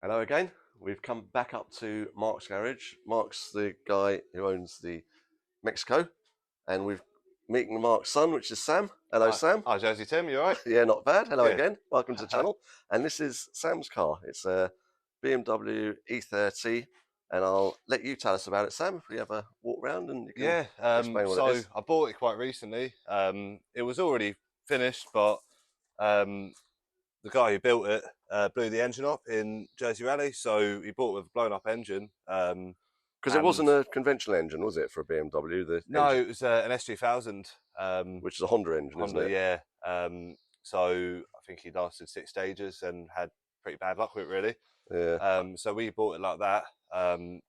Hello again. We've come back up to Mark's garage. Mark's the guy who owns the Mexico, and we've meeting Mark's son, which is Sam. Hello, Sam. Hi, Josie Tim, you alright? Yeah, not bad. Hello Good. again. Welcome to the channel. And this is Sam's car. It's a BMW E30, and I'll let you tell us about it, Sam. If we have a walk round, and you can explain what it is. I bought it quite recently. It was already finished, but the guy who built it blew the engine up in Jersey Rally, so he bought it with a blown up engine. Because it wasn't a conventional engine, was it, for a BMW? No, engine, it was an S2000. which is a Honda engine, Honda, isn't it? yeah. So I think he lasted 6 stages and had pretty bad luck with it, really. Yeah. So we bought it like that. And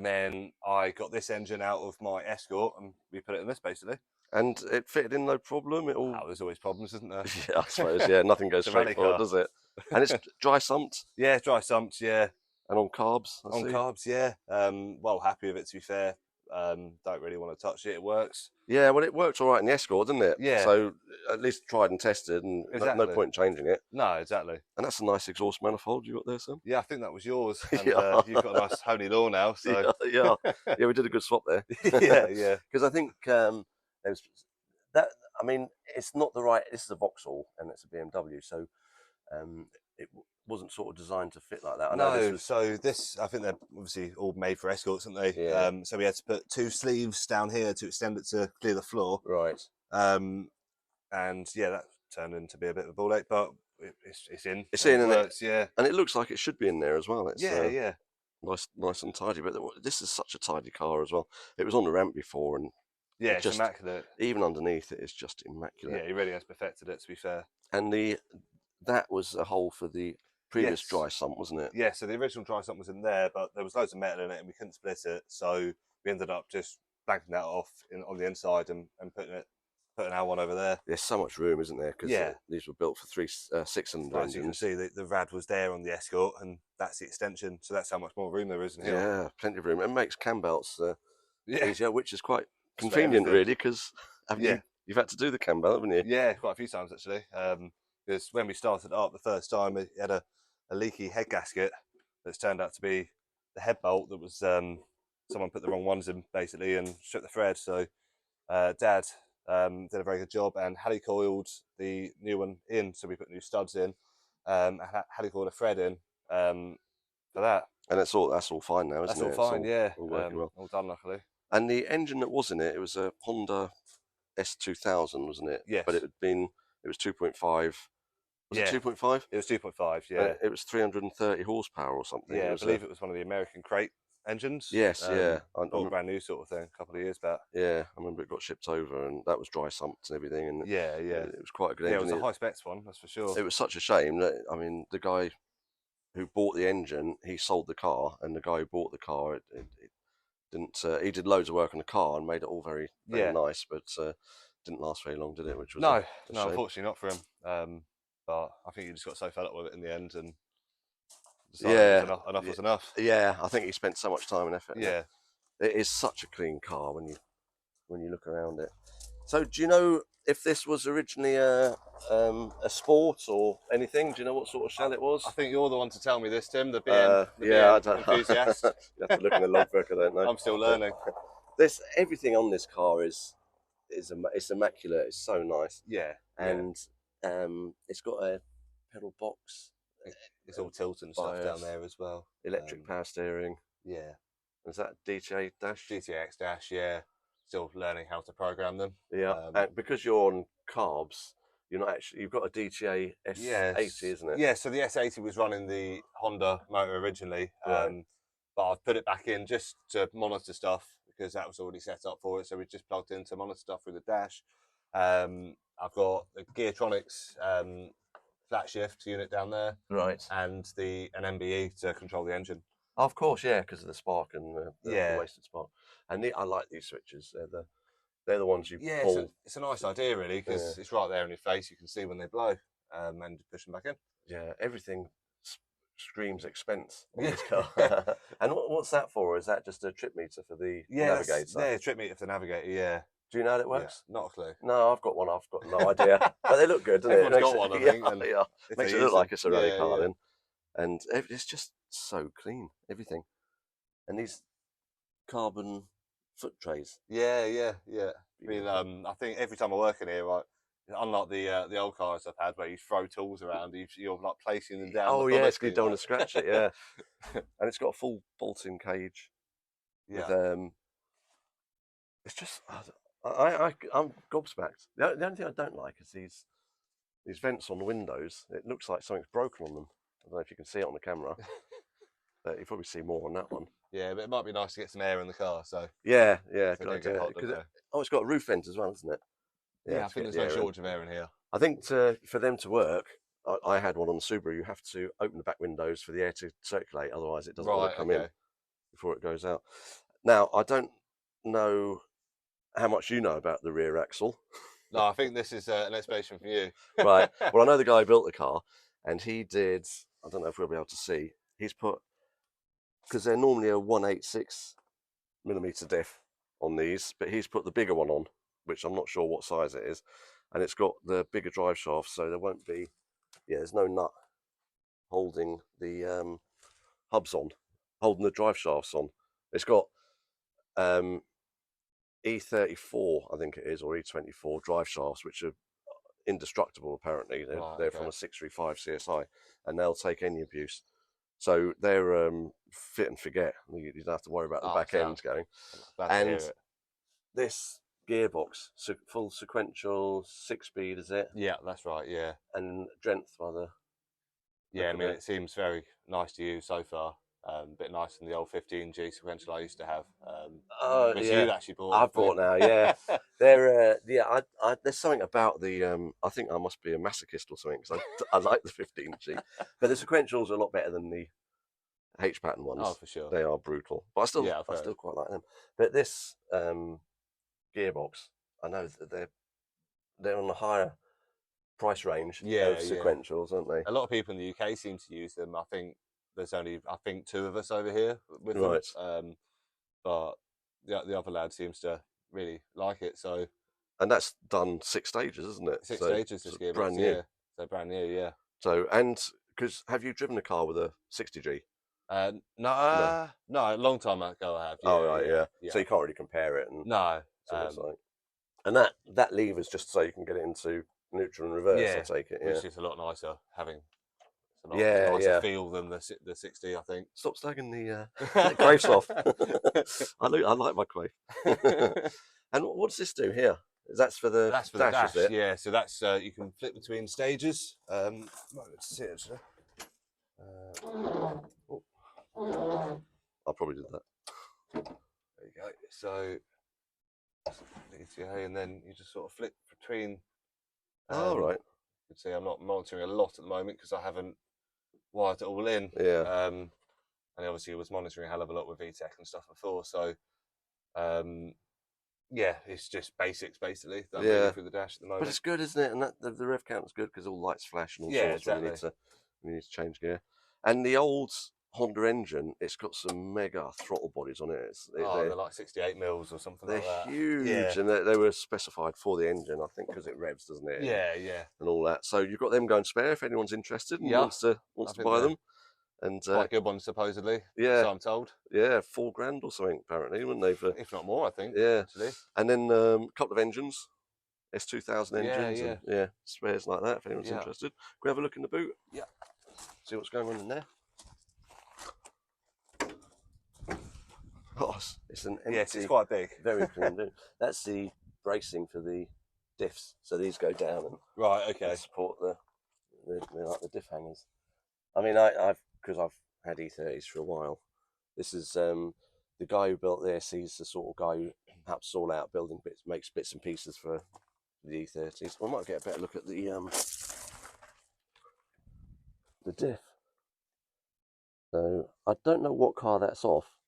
then I got this engine out of my Escort and we put it in this, basically. And it fitted in no problem. It all. Oh, there's always problems, isn't there? Yeah, I suppose. Yeah, nothing goes straight forward, does it? And it's dry sumped. Yeah, dry sumped. Yeah, and on carbs. on carbs. Yeah. Well, happy with it, to be fair. Don't really want to touch it. It works. Yeah, well, it worked all right in the Escort, didn't it? Yeah. So at least tried and tested, and Exactly. no point in changing it. No, exactly. And that's a nice exhaust manifold you got there, Sam. Yeah, I think that was yours. And, Yeah. you've got a nice Honey Law now. So yeah, we did a good swap there. yeah. Because I think there's that. I mean, it's not the right. This is a Vauxhall, and it's a BMW, so it wasn't sort of designed to fit like that. I know No, so this, I think they're obviously all made for Escorts, aren't they? Yeah. So we had to put 2 sleeves down here to extend it to clear the floor. Right. And yeah, that turned into be a bit of a ball ache, but it's in. It's in, it and works, yeah. And it looks like it should be in there as well. It's, Yeah. nice and tidy. But this is such a tidy car as well. It was on the ramp before, and Yeah, it's just immaculate. Even underneath it is just immaculate. Yeah, he really has perfected it, to be fair. And that was a hole for the previous dry sump, wasn't it? Yeah, so the original dry sump was in there, but there was loads of metal in it and we couldn't split it. So we ended up just blanking that off on the inside and putting our one over there. There's so much room, isn't there? Because these were built for 6-cylinder engines. As you can see, the rad was there on the Escort, and that's the extension. So that's how much more room there is in here. Yeah, plenty of room. It makes cam belts easier, which is quite convenient, really, because you've had to do the cam belt, haven't you? Yeah, quite a few times, actually. Because when we started up the first time, it had a leaky head gasket that's turned out to be the head bolt that was someone put the wrong ones in, basically, and stripped the thread. So Dad did a very good job and helicoiled the new one in. So we put new studs in, helicoiled a thread in for that. And that's all fine now, isn't it? That's all fine, yeah. All working well. All done, luckily. And the engine that was in it, it was a Honda S2000, wasn't it? Yes. But it was 2.5. Was it 2.5? It was 2.5, yeah. It was 330 horsepower or something. Yeah, I believe it was one of the American crate engines. Yes, yeah. Bought a brand new sort of thing a couple of years back. Yeah, I remember it got shipped over, and that was dry sumped and everything. And yeah, it was quite a good engine. Yeah, it was a high specs one, that's for sure. It was such a shame that, I mean, the guy who bought the engine, he sold the car, and the guy who bought the car, it didn't. He did loads of work on the car and made it all very nice, but didn't last very long, did it? Which was no, a shame. Unfortunately not for him. But I think he just got so fed up with it in the end, and enough was enough. Yeah, I think he spent so much time and effort. Yeah, it is such a clean car when you look around it. So, do you know if this was originally a sport or anything? Do you know what sort of shell it was? I think you're the one to tell me this, Tim. The BM, I don't enthusiast. You have to look in the logbook. I don't know. I'm still learning. Everything on this car is immaculate. It's so nice. Yeah, and it's got a pedal box. It's all tilt and stuff down there as well. Electric power steering. Yeah. Is that DTA dash? GTX dash, yeah. Still learning how to program them. Yeah. And because you're on carbs, you're not actually. You've got a DTA S80, isn't it? Yeah. So the S80 was running the Honda motor originally, but I've put it back in just to monitor stuff because that was already set up for it. So we just plugged in to monitor stuff through the dash. I've got the Geartronics flat shift unit down there, right, and an MBE to control the engine. Of course, yeah, because of the spark and the wasted spark. And I like these switches. They're the ones you pull. It's a nice idea, really, because it's right there in your face. You can see when they blow, and push them back in. Yeah, everything screams expense on this car. And what's that for? Is that just a trip meter for the navigator? Yeah, trip meter for the navigator. Yeah. Do you know how it works? Yeah, not a clue. No, I've got one. I've got no idea. But they look good, don't Everyone's got one, I think. Yeah. Makes it look like it's a rally car then. and it's just so clean, everything. And these carbon foot trays. Yeah, yeah, yeah. I mean, Beautiful. I think every time I work in here, right, unlike the old cars I've had where you throw tools around, you're like placing them down Oh yeah, it's you methodically, don't want right? to scratch it, yeah. And it's got a full bolt-in cage with Yeah. It's just I'm gobsmacked. The only thing I don't like is these vents on the windows. It looks like something's broken on them. I don't know if you can see it on the camera, but you probably see more on that one. Yeah, but it might be nice to get some air in the car, so Yeah, yeah, they good do get idea. hot, don't Because they? it's got a roof vent as well, isn't it? Yeah, Yeah, I to think get there's the no air in. shortage of air in here. I think for them to work, I had one on the Subaru. You have to open the back windows for the air to circulate, otherwise it doesn't want Right, to come in okay. before it goes out. Now I don't know how much you know about the rear axle. No, I think this is an explanation from you. Right. Well, I know the guy who built the car, and he did. I don't know if we'll be able to see. He's put because they're normally a 1/86 millimeter diff on these, but he's put the bigger one on, which I'm not sure what size it is, and it's got the bigger drive shaft, so there won't be. Yeah, there's no nut holding the hubs on, holding the drive shafts on. It's got um, E34, I think it is, or E24 drive shafts, which are indestructible. Apparently, Right, they're from okay. a 635 CSI, and they'll take any abuse. So they're fit and forget. You don't have to worry about the Oh, back end sound. going. I'm glad to hear And it. this gearbox, full sequential 6-speed, is it? Yeah, that's right, yeah. And Drenth by the Yeah, look I of mean, it. it seems very nice to use so far. A bit nicer than the old 15G sequential I used to have, Oh which yeah, you actually bought, I've I bought think. now. Yeah, they're yeah. There's something about the. I think I must be a masochist or something because I like the 15G, but the sequentials are a lot better than the H pattern Oh, ones. for sure. They are brutal, but Yeah, I've I heard. still quite like them. But this gearbox, I know that they're on the higher price range of Yeah, yeah. sequentials, aren't they? A lot of people in the UK seem to use them. I think there's only, I think, two of us over here with them. Right, But the other lad seems to really like it. So and that's done 6 stages, isn't it? 6 stages So this gearbox, brand new. yeah. So brand new, yeah. So and because have you driven a car with a 60G? No, No. no, a long time ago I have. Oh Yeah, right, yeah, yeah. So yeah. you can't really compare it and No, see what it's like. And that lever's just so you can get it into neutral and reverse. I yeah, take it. Yeah. which is a lot nicer having. It's a lot Yeah, nicer yeah. feel than the 60, I think. Stop slagging the Quaifs off. I like my Quaif. And what does this do here? That's for the That's for the dash, is dash, it? yeah. So that's you can flip between stages. Let's see actually. Oh, I probably did that. there you go. So ETA, and then you just sort of flip between. Oh You right. can see I'm not monitoring a lot at the moment because I haven't wired it all in. Yeah. And obviously was monitoring a hell of a lot with VTEC and stuff before. So yeah, it's just basics basically that I'm reading Yeah. through the dash at the But moment. it's good, isn't it? And the rev count is good because all lights flash and all Yeah, sorts when exactly. you need to change gear. And the old Honda engine, it's got some mega throttle bodies on it. Oh, they're like 68 mils or something they're like that. Yeah, huge, and they were specified for the engine, I think, because it revs, doesn't it, yeah, yeah. and all that. So you've got them going spare if anyone's interested and Yeah, wants I to think buy they're them. And quite good ones supposedly, yeah, so I'm told. yeah, 4 grand or something apparently, wouldn't they? For If not more, I think yeah, actually. and then a couple of engines, S2000 Yeah, engines, yeah, and yeah, spares like that if anyone's yeah, interested. Can we have a look in the boot? yeah. See what's going on in there. Oh, it's an Yes, it's empty, quite big. very clean boot. That's the bracing for the diffs, so these go down Right. and Okay. support like the diff hangers. I mean, I've because I've had E30s for a while. This is the guy who built this. He's the sort of guy who helps all out building bits, makes bits and pieces for the E30s. I might get a better look at the diff. So I don't know what car that's off,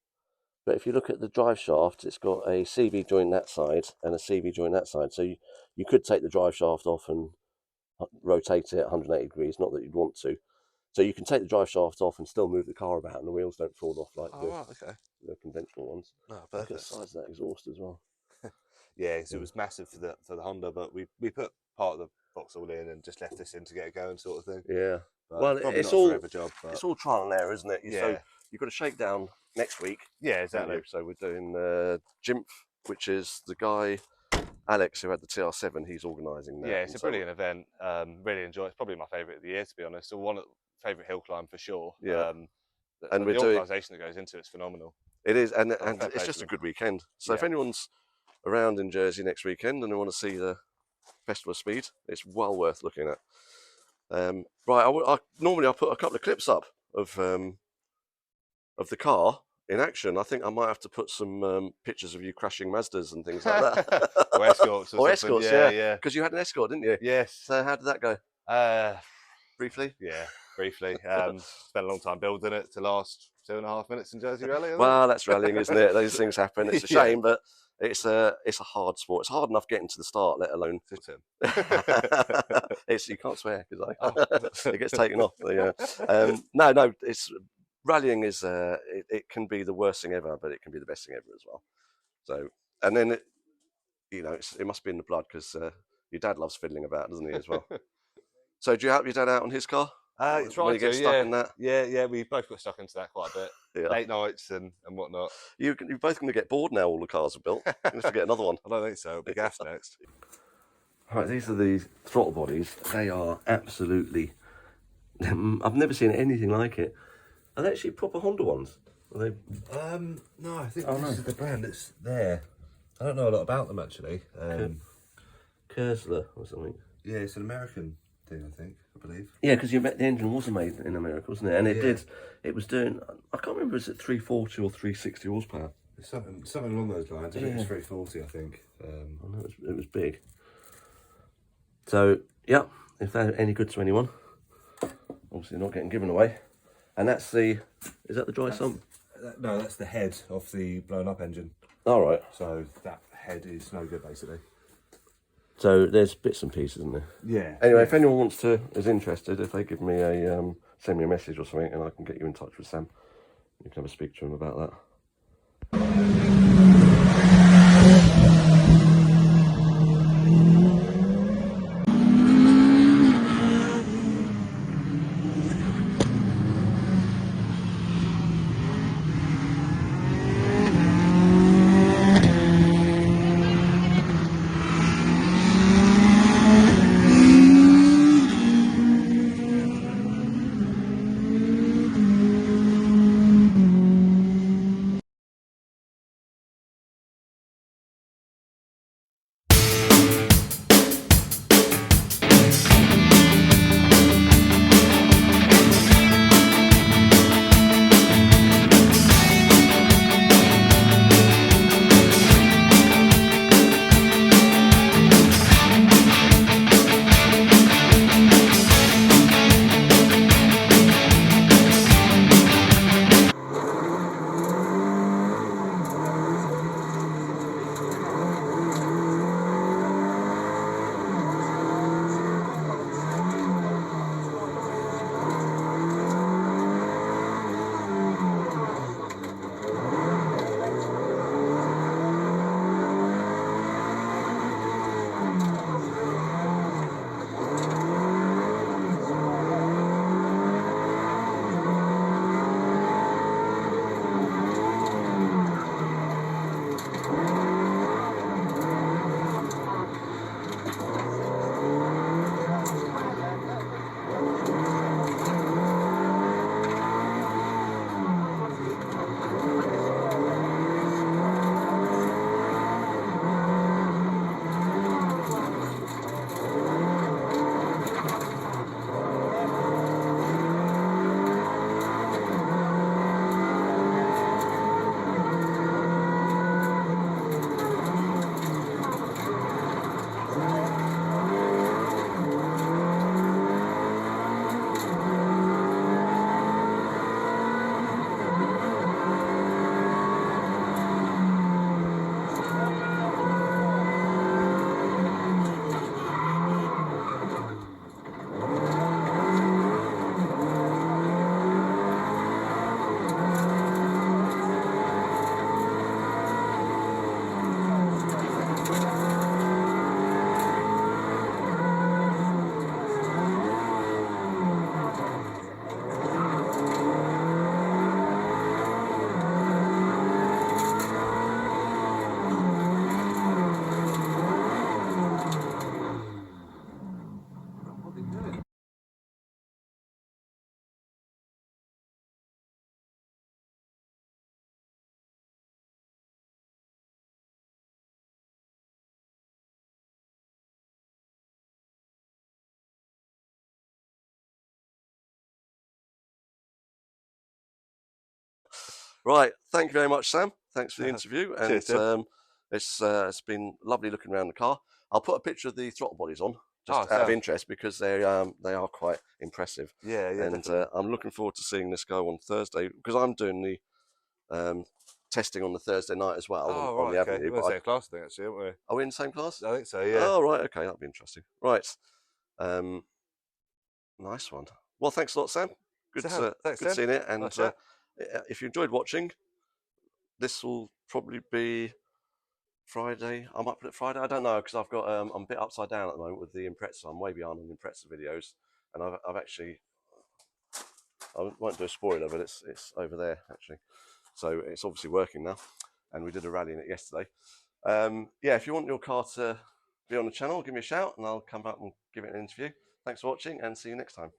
but if you look at the drive shaft, it's got a CV joint that side and a CV joint that side. So you could take the drive shaft off and rotate it 180 degrees. Not that you'd want to. So you can take the drive shaft off and still move the car about, and the wheels don't fall off like Oh, right. Okay. the conventional ones. No, Look at the perfect. size of that exhaust as well. Yeah, 'cause it was massive for the Honda, but we put part of the Vauxhall in and just left this in to get it going, sort of thing. Yeah. But Well, probably not a forever job. But it's all trial and error, isn't it? So yeah, you've got a shakedown next week. yeah, exactly. So we're doing Jimpf, which is the guy Alex who had the TR7. He's organising that. Yeah, it's a brilliant event. Really enjoy it. It's probably my favourite of the year, to be honest. Or one of the favourite hill climb for sure. Yeah. And the organisation that goes into it's phenomenal. It is, and it's just a good weekend. So if anyone's around in Jersey next weekend and they want to see the Festival of Speed, it's well worth looking at. Right, normally I put a couple of clips up of the car in action. I think I might have to put some pictures of you crashing Mazdas and things like that. Or Escorts. Or Escorts, yeah. Because you had an Escort, didn't you? Yes. So how did that go? Briefly? Yeah, briefly. Spent a long time building it to last 2.5 minutes in Jersey Rally. Well, that's rallying, isn't it? Those things happen. It's a shame, but it's a hard sport. It's hard enough getting to the start, let alone. You can't swear because it gets taken off. Yeah. No. It's rallying is it can be the worst thing ever, but it can be the best thing ever as well. So, and then it must be in the blood because your dad loves fiddling about, doesn't he, as well? So, do you help your dad out on his car? Try to get stuck in that. Yeah. We both got stuck into that quite a bit. Late nights and whatnot. You're both going to get bored now. All the cars are built. You have to get another one. I don't think so. It'll be gas next. Right, these are the throttle bodies. They are absolutely. I've never seen anything like it. Are they actually proper Honda ones? Are they? No, I think this is the brand that's there. I don't know a lot about them actually. Kersler or something. Yeah, it's an American thing, I believe. Yeah, because the engine was made in America, wasn't it? And it was doing, I can't remember, was it 340 or 360 horsepower? Something along those lines. I think it was 340, I think. I know it was big. So, yeah, if they're any good to anyone, obviously not getting given away. And is that the dry sump? No, that's the head of the blown up engine. All right. So that head is no good, basically. So there's bits and pieces, isn't there? Yeah. Anyway, if anyone is interested, if they give me send me a message or something, and I can get you in touch with Sam, you can have a speak to him about that. Right, thank you very much, Sam. Thanks for the interview, and Cheers, Tim. it's been lovely looking around the car. I'll put a picture of the throttle bodies on just Oh, out of sound. interest because they are quite impressive, Yeah, yeah, and definitely. I'm looking forward to seeing this go on Thursday because I'm doing the testing on the Thursday night as well Oh, on right, the okay. Avenue. We're in the But same class, I think, actually, aren't we? are we in the same class? I think so, yeah. Oh, right, okay, that'll be interesting. Right, um, nice one. Well, thanks a lot, Sam. Good, Sound. Thanks, good Tim. seeing it. And Nice chat. if you enjoyed watching, this will probably be Friday. I might put it Friday. I don't know because I've got I'm a bit upside down at the moment with the Impreza. I'm way behind on the Impreza videos, and I've actually I won't do a spoiler, but it's over there actually. So it's obviously working now, and we did a rally in it yesterday. Yeah, if you want your car to be on the channel, give me a shout, and I'll come back and give it an interview. Thanks for watching, and see you next time.